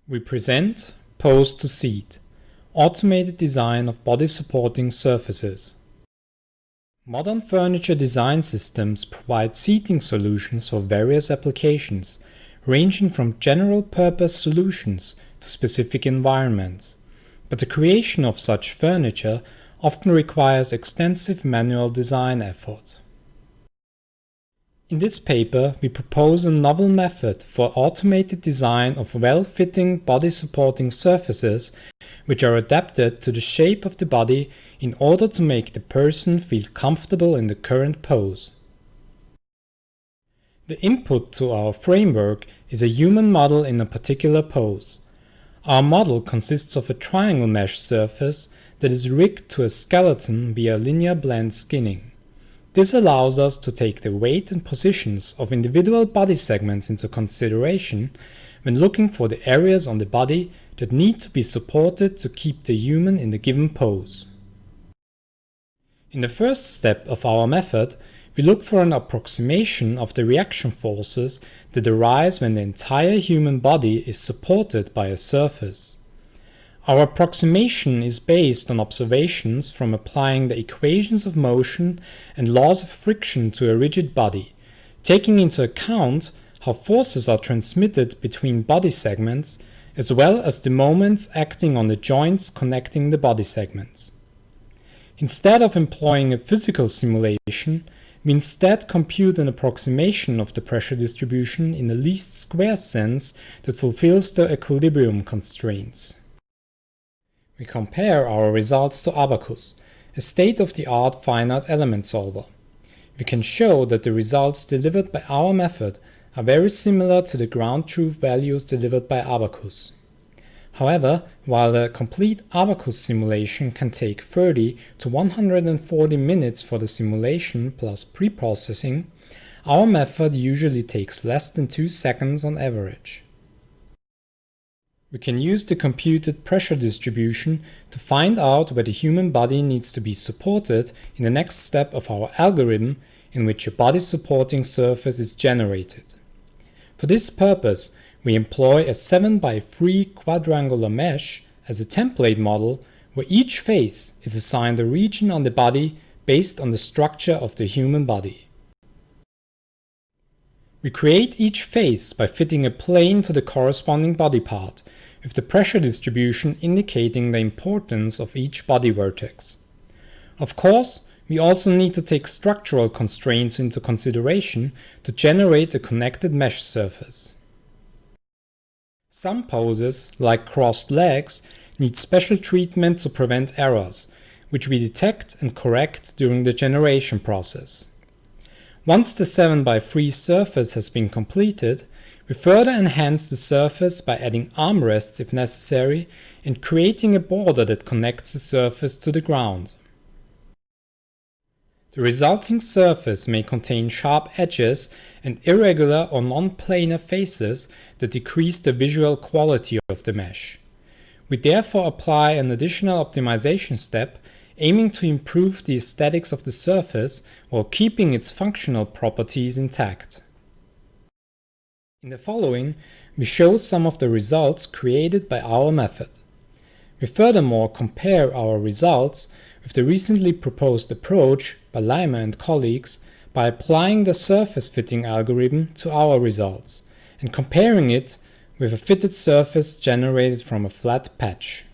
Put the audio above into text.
We present Pose to Seat, automated design of body supporting surfaces. Modern furniture design systems provide seating solutions for various applications, ranging from general-purpose solutions to specific environments. But the creation of such furniture often requires extensive manual design effort. In this paper, we propose a novel method for automated design of well-fitting body-supporting surfaces which are adapted to the shape of the body in order to make the person feel comfortable in the current pose. The input to our framework is a human model in a particular pose. Our model consists of a triangle mesh surface that is rigged to a skeleton via linear blend skinning. This allows us to take the weight and positions of individual body segments into consideration when looking for the areas on the body that need to be supported to keep the human in the given pose. In the first step of our method, we look for an approximation of the reaction forces that arise when the entire human body is supported by a surface. Our approximation is based on observations from applying the equations of motion and laws of friction to a rigid body, taking into account how forces are transmitted between body segments, as well as the moments acting on the joints connecting the body segments. Instead of employing a physical simulation, we instead compute an approximation of the pressure distribution in the least squares sense that fulfills the equilibrium constraints. We compare our results to Abaqus, a state-of-the-art finite element solver. We can show that the results delivered by our method are very similar to the ground truth values delivered by Abaqus. However, while a complete Abaqus simulation can take 30 to 140 minutes for the simulation plus pre-processing, our method usually takes less than 2 seconds on average. We can use the computed pressure distribution to find out where the human body needs to be supported in the next step of our algorithm in which a body supporting surface is generated. For this purpose, we employ a 7x3 quadrangular mesh as a template model where each face is assigned a region on the body based on the structure of the human body. We create each face by fitting a plane to the corresponding body part, with the pressure distribution indicating the importance of each body vertex. Of course, we also need to take structural constraints into consideration to generate a connected mesh surface. Some poses, like crossed legs, need special treatment to prevent errors, which we detect and correct during the generation process. Once the 7x3 surface has been completed, we further enhance the surface by adding armrests if necessary and creating a border that connects the surface to the ground. The resulting surface may contain sharp edges and irregular or non-planar faces that decrease the visual quality of the mesh. We therefore apply an additional optimization step aiming to improve the aesthetics of the surface while keeping its functional properties intact. In the following, we show some of the results created by our method. We furthermore compare our results with the recently proposed approach by Leimer and colleagues by applying the surface fitting algorithm to our results and comparing it with a fitted surface generated from a flat patch.